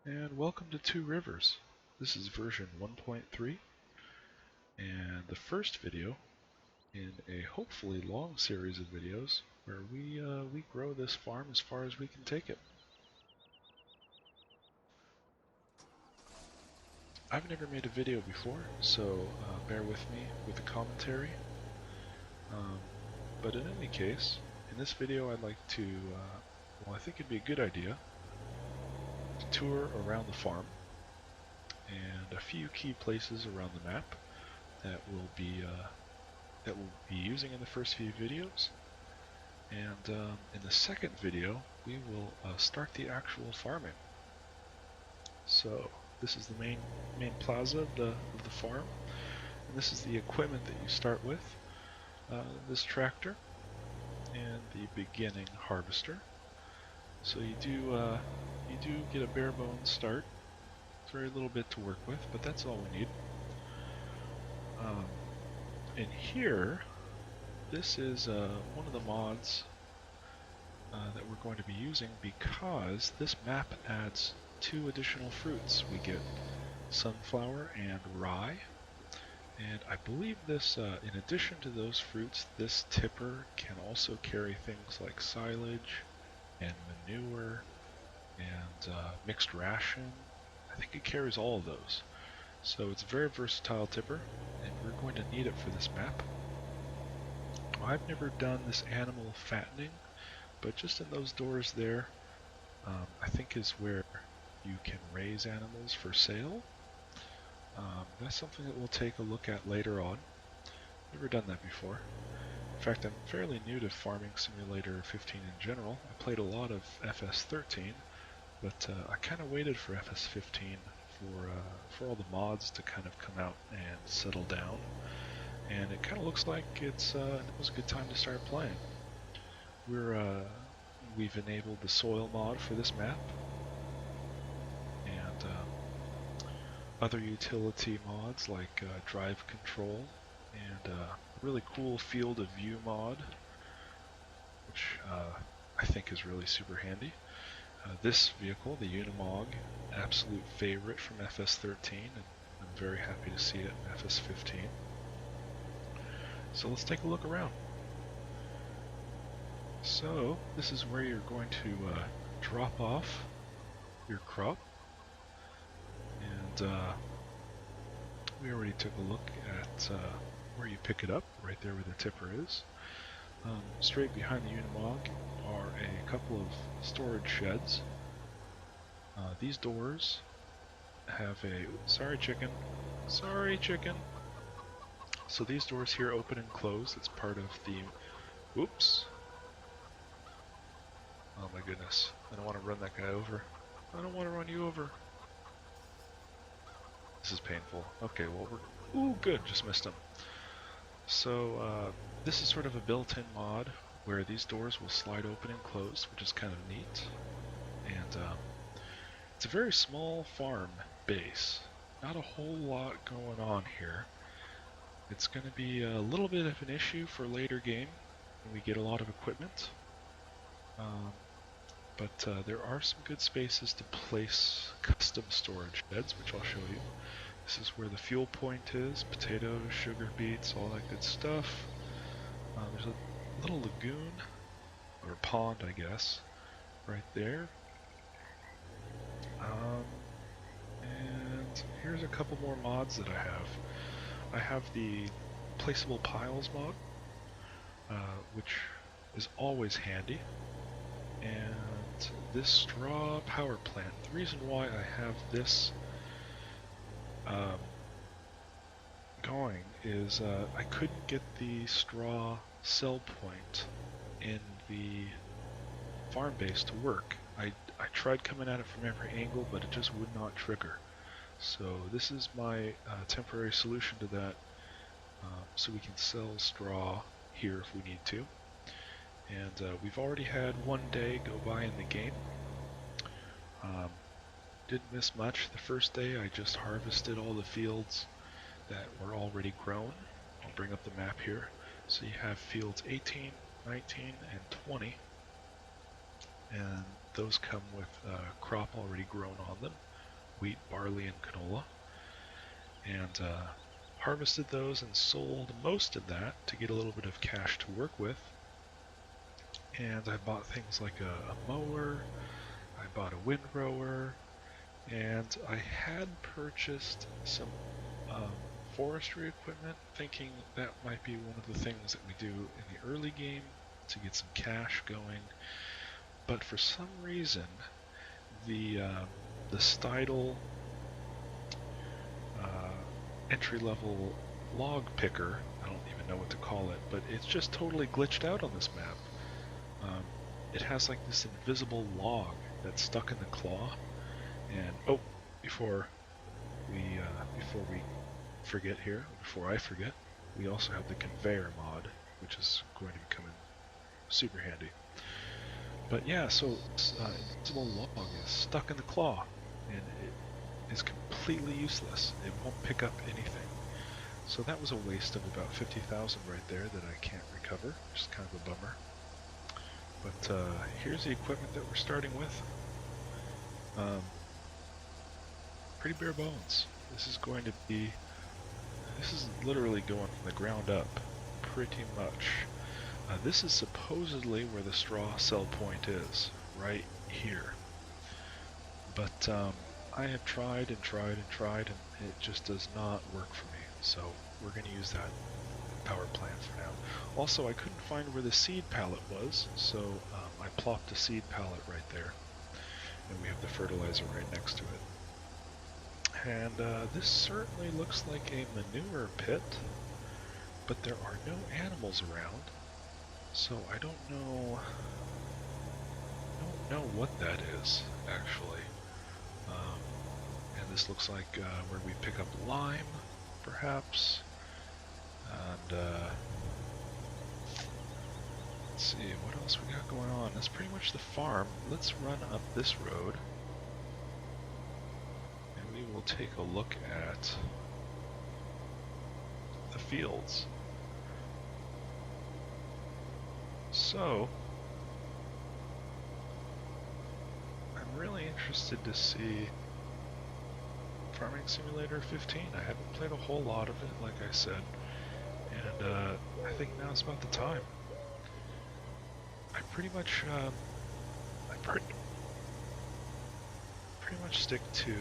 and welcome to Two Rivers. This is version 1.3 and the first video in a hopefully long series of videos where we grow this farm as far as we can take it. I've never made a video before, so bear with me with the commentary. But in any case, in this video I'd like to, I think it'd be a good idea to tour around the farm and a few key places around the map that we'll be using in the first few videos. And in the second video, we will start the actual farming. So this is the main plaza of the farm, and this is the equipment that you start with. This tractor and the beginning harvester. So you do get a bare bones start. Very little bit to work with, but that's all we need. And here, this is one of the mods that we're going to be using because this map adds 2 additional fruits. We get sunflower and rye, and I believe this, in addition to those fruits, this tipper can also carry things like silage and manure and mixed ration. I think it carries all of those. So it's a very versatile tipper, and we're going to need it for this map. I've never done this animal fattening, but just in those doors there, I think is where you can raise animals for sale. That's something that we'll take a look at later on. Never done that before. In fact, I'm fairly new to Farming Simulator 15 in general. I played a lot of FS13, but I kind of waited for FS15 for all the mods to kind of come out and settle down. And it kind of looks like it was a good time to start playing. We've enabled the soil mod for this map, and other utility mods like drive control and a really cool field of view mod, which I think is really super handy. This vehicle, the Unimog, absolute favorite from FS13, and I'm very happy to see it in FS15. So let's take a look around. So this is where you're going to drop off your crop, and we already took a look at where you pick it up, right there where the tipper is. Straight behind the Unimog are a couple of storage sheds. These doors have a... Sorry chicken. Sorry chicken. So these doors here open and close. It's part of the... Oops. Oh my goodness. I don't want to run that guy over. I don't want to run you over. This is painful. Okay, well we're... Ooh, good. Just missed him. So this is sort of a built-in mod where these doors will slide open and close, which is kind of neat. And it's a very small farm base. Not a whole lot going on here. It's going to be a little bit of an issue for later game when we get a lot of equipment. But there are some good spaces to place custom storage beds, which I'll show you. This is where the fuel point is, potatoes, sugar beets, all that good stuff. There's a little lagoon, or pond I guess, right there. And here's a couple more mods that I have. I have the placeable piles mod, which is always handy. And this straw power plant. The reason why I have this going is I couldn't get the straw cell point in the farm base to work. I tried coming at it from every angle, but it just would not trigger. So this is my temporary solution to that, so we can sell straw here if we need to. And we've already had one day go by in the game. Didn't miss much. The first day I just harvested all the fields that were already grown. I'll bring up the map here. So you have fields 18, 19, and 20. And those come with crop already grown on them. wheat, barley, and canola, and harvested those and sold most of that to get a little bit of cash to work with. And I bought things like a mower, I bought a windrower, and I had purchased some forestry equipment, thinking that might be one of the things that we do in the early game to get some cash going. But for some reason, the Stidle entry-level log picker, I don't even know what to call it, but it's just totally glitched out on this map. It has like this invisible log that's stuck in the claw, and oh, before we forget here, before I forget, we also have the conveyor mod, which is going to be coming super handy. But yeah, so invisible log is stuck in the claw, and it is completely useless. It won't pick up anything. So that was a waste of about 50,000 right there that I can't recover, which is kind of a bummer. But here's the equipment that we're starting with. Pretty bare bones. This is literally going from the ground up, pretty much. This is supposedly where the straw sell point is, right here. But I have tried and tried and tried, and it just does not work for me. So we're going to use that power plant for now. Also, I couldn't find where the seed pallet was, so I plopped a seed pallet right there. And we have the fertilizer right next to it. And this certainly looks like a manure pit, but there are no animals around, so I don't know what that is, actually. And this looks like where we pick up lime, perhaps. And let's see, what else we got going on? That's pretty much the farm. Let's run up this road, and we will take a look at the fields. So, I'm really interested to see Farming Simulator 15. I haven't played a whole lot of it, like I said, and I think now's about the time. I pretty much stick to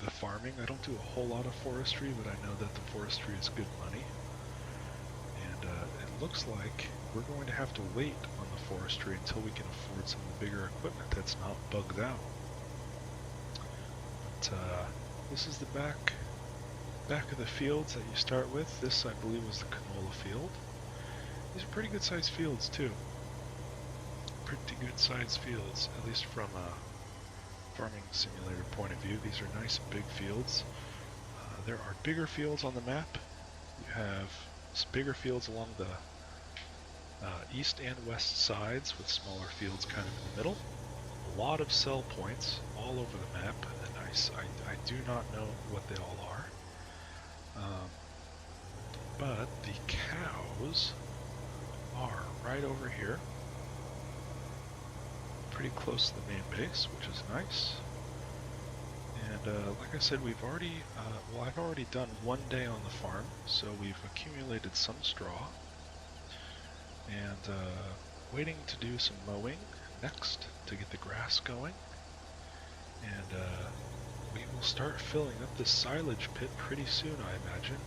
the farming. I don't do a whole lot of forestry, but I know that the forestry is good money. And it looks like we're going to have to wait on the forestry until we can afford some of the bigger equipment that's not bugged out. But this is the back of the fields that you start with. This, I believe, was the canola field. These are pretty good sized fields too. Pretty good sized fields, at least from a Farming Simulator point of view. These are nice big fields. There are bigger fields on the map. You have bigger fields along the east and west sides, with smaller fields kind of in the middle. A lot of sell points all over the map, and I do not know what they all are. But the cows are right over here, pretty close to the main base, which is nice. And like I said, we've already, I've already done one day on the farm, so we've accumulated some straw, and waiting to do some mowing next to get the grass going. And we will start filling up this silage pit pretty soon, I imagine.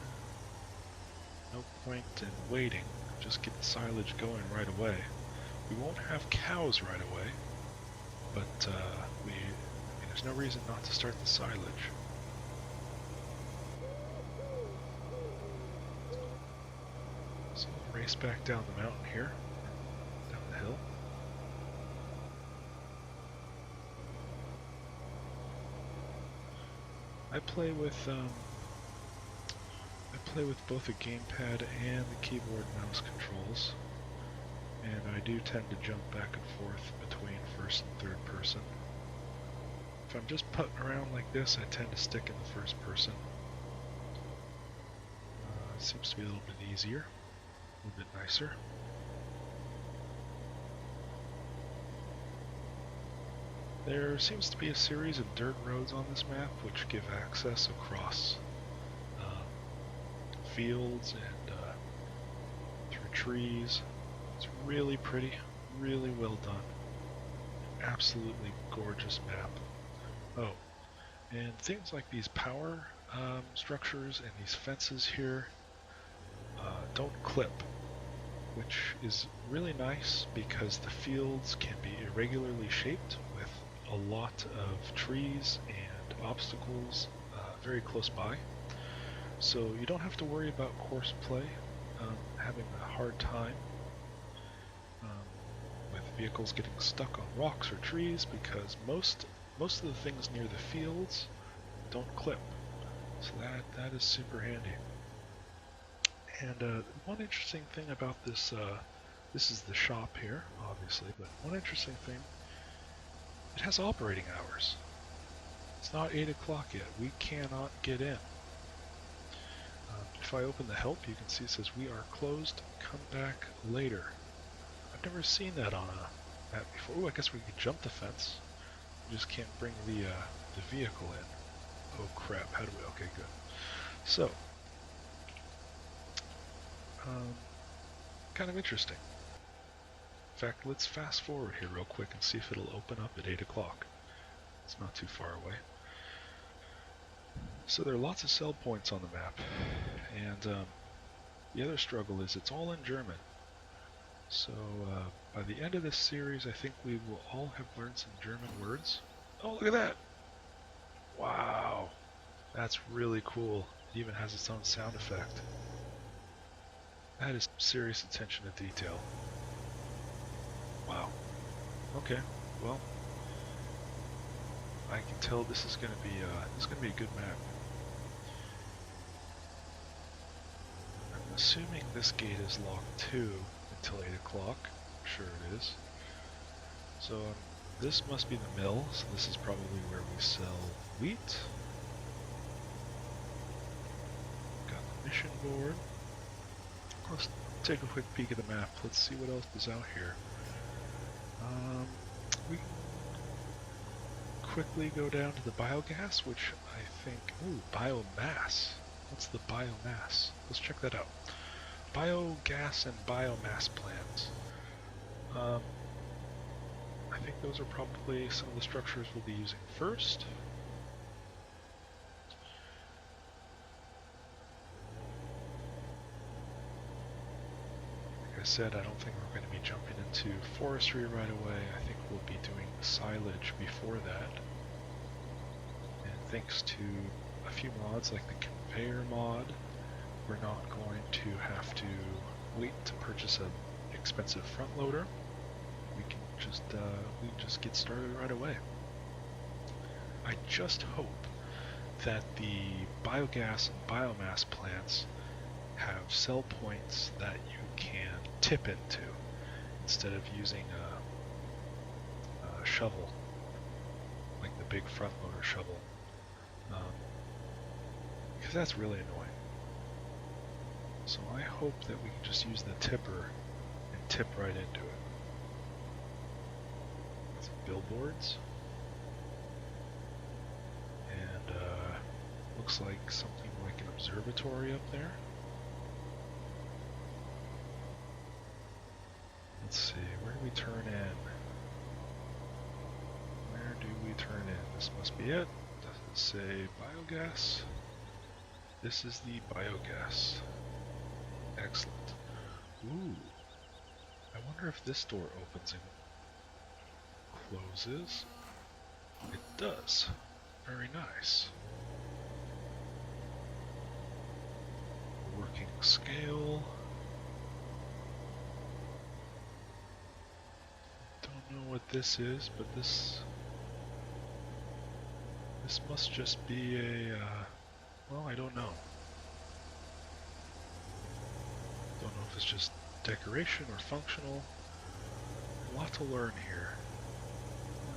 No point in waiting, just get the silage going right away. We won't have cows right away, but there's no reason not to start the silage. So we'll race back down the mountain here, down the hill. I play with both a gamepad and the keyboard mouse controls, and I do tend to jump back and forth between first and third person. If I'm just putting around like this, I tend to stick in the first person. It seems to be a little bit easier, a little bit nicer. There seems to be a series of dirt roads on this map which give access across fields and through trees. It's really pretty, really well done. Absolutely gorgeous map. Oh, and things like these power structures and these fences here don't clip, which is really nice because the fields can be irregularly shaped with a lot of trees and obstacles very close by. So you don't have to worry about course play having a hard time with vehicles getting stuck on rocks or trees, because most of the things near the fields don't clip. So that is super handy. And one interesting thing about this, this is the shop here, obviously, but one interesting thing, it has operating hours. It's not 8 o'clock yet. We cannot get in. If I open the help, you can see it says we are closed, come back later. I've never seen that on a map before. Ooh, I guess we could jump the fence. We just can't bring the vehicle in. Oh crap, how do we, okay, good. So, kind of interesting. In fact, let's fast forward here real quick and see if it'll open up at 8 o'clock. It's not too far away. So there are lots of sell points on the map, and the other struggle is it's all in German. So by the end of this series, I think we will all have learned some German words. Oh, look at that! Wow, that's really cool. It even has its own sound effect. That is serious attention to detail. Wow. Okay, well, I can tell this is going to be a good map. I'm assuming this gate is locked too until 8 o'clock. I'm sure it is. So this must be the mill, so this is probably where we sell wheat. Got the mission board. Let's take a quick peek at the map. Let's see what else is out here. We quickly go down to the biogas, which I think, ooh, biomass. What's the biomass? Let's check that out. Biogas and biomass plants. I think those are probably some of the structures we'll be using first. Like I said, I don't think we're going to be jumping into forestry right away. I think we'll be doing silage before that. And thanks to a few mods like the conveyor mod, we're not going to have to wait to purchase an expensive front loader. We can just get started right away. I just hope that the biogas and biomass plants have sell points that you can tip into instead of using a shovel, like the big front loader shovel, because that's really annoying. So I hope that we can just use the tipper and tip right into it. Some billboards. And looks like something like an observatory up there. Let's see, where do we turn in? Where do we turn in? This must be it. Does it say biogas? This is the biogas. Excellent. Ooh. I wonder if this door opens and closes. It does. Very nice. Working scale. Don't know what this is, but this must just be a, well, I don't know. Don't know if it's just decoration or functional. A lot to learn here.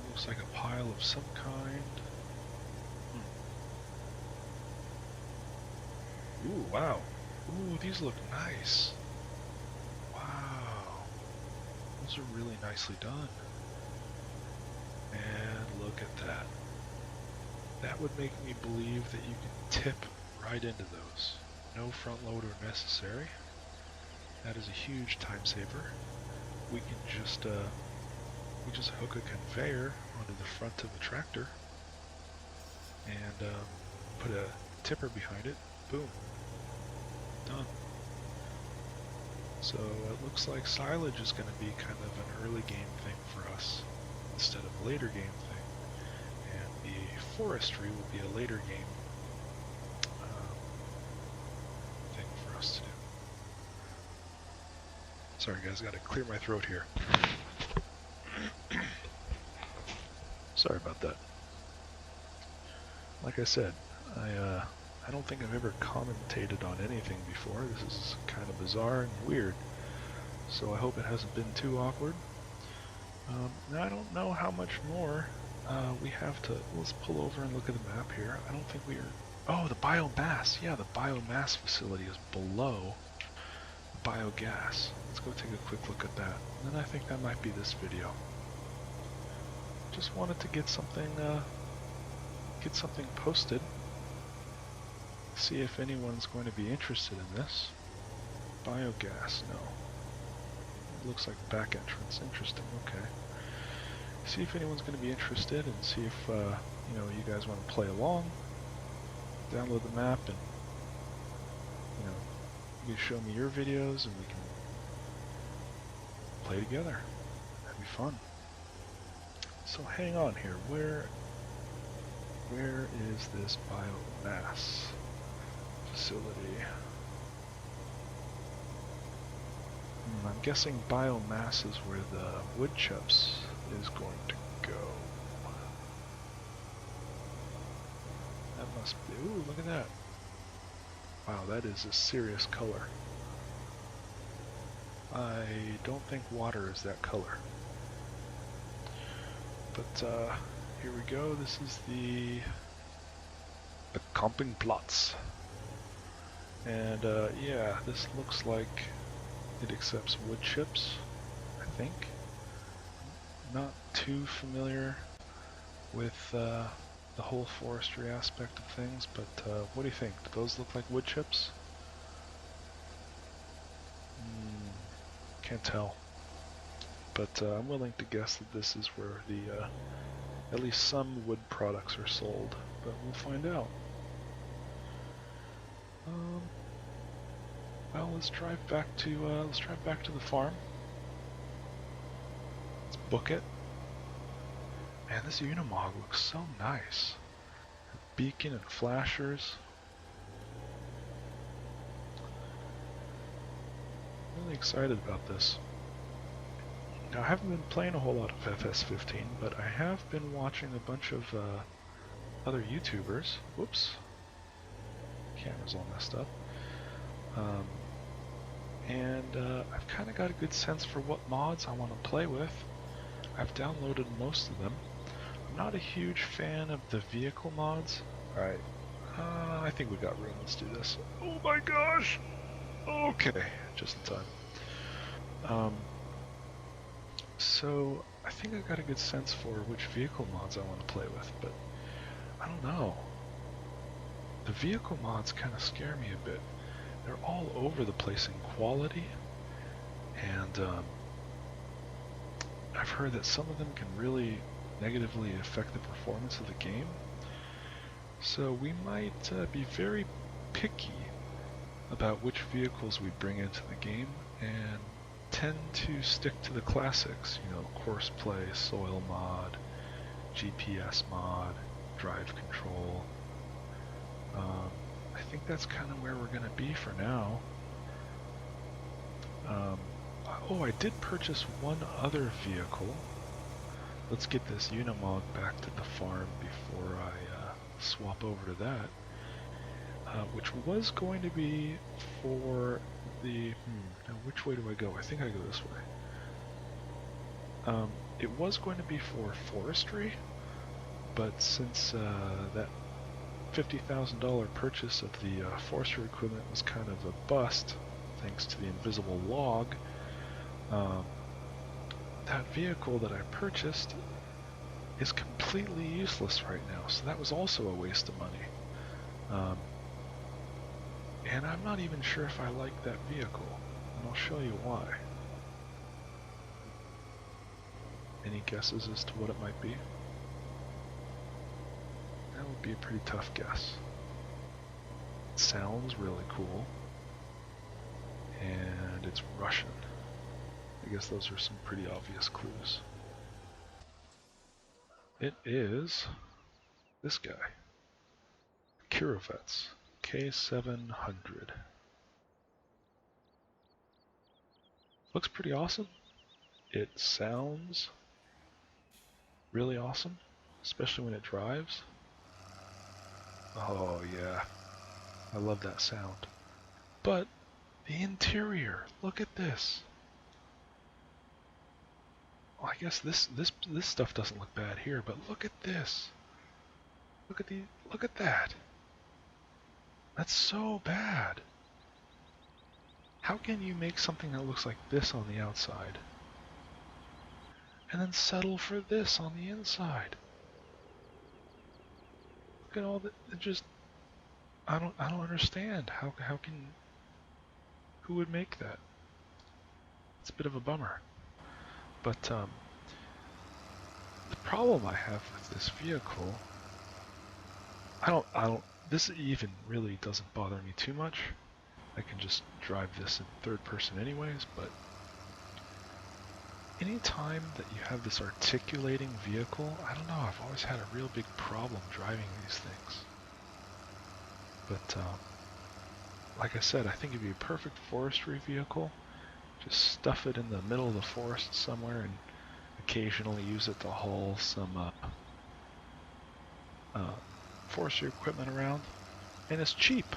It looks like a pile of some kind. Ooh, wow. Ooh, these look nice. Wow. Those are really nicely done. And look at that. That would make me believe that you can tip right into those. No front loader necessary. That is a huge time saver. We can just hook a conveyor onto the front of the tractor and put a tipper behind it. Boom. Done. So it looks like silage is going to be kind of an early game thing for us instead of a later game thing. And the forestry will be a later game thing for us to do. Sorry guys, got to clear my throat here. Sorry about that. Like I said, I don't think I've ever commentated on anything before. This is kind of bizarre and weird, so I hope it hasn't been too awkward. Now I don't know how much more we have to... Let's pull over and look at the map here. I don't think we are... Oh, the biomass! Yeah, the biomass facility is below the biogas. Let's go take a quick look at that. And then I think that might be this video. Just wanted to get something posted. See if anyone's going to be interested in this. Biogas, no. It looks like back entrance. Interesting, okay. See if anyone's going to be interested and see if you guys want to play along. Download the map and you can show me your videos and we can play together. That'd be fun. So hang on here. Where is this biomass facility? I'm guessing biomass is where the wood chips is going to go. That must be... Ooh, look at that. Wow, that is a serious color. I don't think water is that color. But here we go. This is the Campingplatz. And yeah, this looks like it accepts wood chips, I think. Not too familiar with the whole forestry aspect of things, but what do you think? Do those look like wood chips? Can't tell. But I'm willing to guess that this is where the at least some wood products are sold, but we'll find out. Well, let's drive back to the farm. Let's book it. Man, this Unimog looks so nice. Beacon and flashers. Really excited about this. Now, I haven't been playing a whole lot of FS15, but I have been watching a bunch of other YouTubers. Whoops. Camera's all messed up. And I've kind of got a good sense for what mods I want to play with. I've downloaded most of them. I'm not a huge fan of the vehicle mods. Alright, I think we got room. Let's do this. Oh my gosh! Okay, just in time. So, I think I got a good sense for which vehicle mods I want to play with, but I don't know. The vehicle mods kind of scare me a bit. They're all over the place in quality, and I've heard that some of them can really negatively affect the performance of the game. So we might be very picky about which vehicles we bring into the game, and tend to stick to the classics, you know, course play, soil mod, GPS mod, drive control. I think that's kind of where we're going to be for now. Oh, I did purchase one other vehicle. Let's get this Unimog back to the farm before I swap over to that. Which was going to be for the... now which way do I go? I think I go this way. It was going to be for forestry, but since that $50,000 purchase of the forestry equipment was kind of a bust, thanks to the invisible log, that vehicle that I purchased is completely useless right now, so that was also a waste of money. And I'm not even sure if I like that vehicle, and I'll show you why. Any guesses as to what it might be? That would be a pretty tough guess. It sounds really cool, and it's Russian. I guess those are some pretty obvious clues. It is this guy, Kirovets K700. Looks pretty awesome. It sounds really awesome, especially when it drives. Oh yeah, I love that sound. But the interior, look at this. Well, I guess this stuff doesn't look bad here, but look at this. Look at that. That's so bad. How can you make something that looks like this on the outside and then settle for this on the inside? Look at all that. I don't understand. How can, who would make that? It's a bit of a bummer. But the problem I have with this vehicle, this even really doesn't bother me too much. I can just drive this in third person anyways, but anytime that you have this articulating vehicle, I don't know, I've always had a real big problem driving these things. But like I said, I think it'd be a perfect forestry vehicle. Just stuff it in the middle of the forest somewhere and occasionally use it to haul some forestry equipment around. And it's cheap,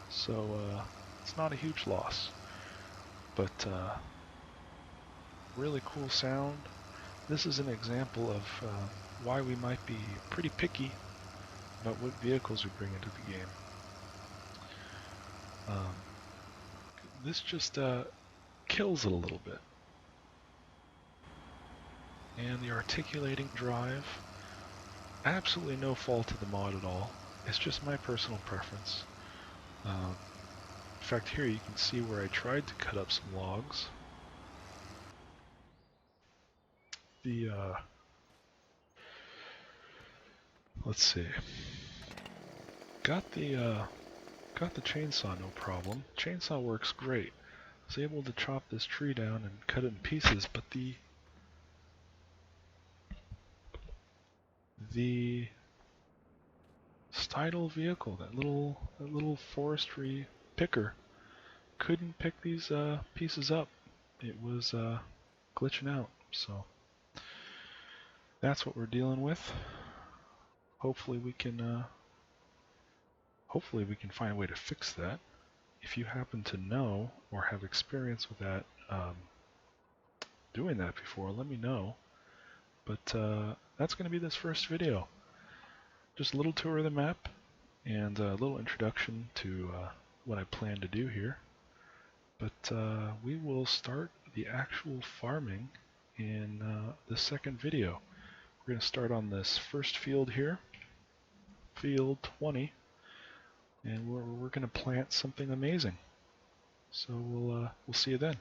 so it's not a huge loss. But really cool sound. This is an example of why we might be pretty picky about what vehicles we bring into the game. This just kills it a little bit. And the articulating drive, absolutely no fault of the mod at all. It's just my personal preference. In fact, here you can see where I tried to cut up some logs. The let's see. Got the chainsaw, no problem. Chainsaw works great. I was able to chop this tree down and cut it in pieces, but the Stidle vehicle, that little forestry picker, couldn't pick these pieces up. It was glitching out, so that's what we're dealing with. Hopefully we can find a way to fix that. If you happen to know or have experience with that, doing that before, let me know. But that's going to be this first video. Just a little tour of the map and a little introduction to what I plan to do here. But we will start the actual farming in the second video. We're going to start on this first field here, field 20, and we're going to plant something amazing. So we'll see you then.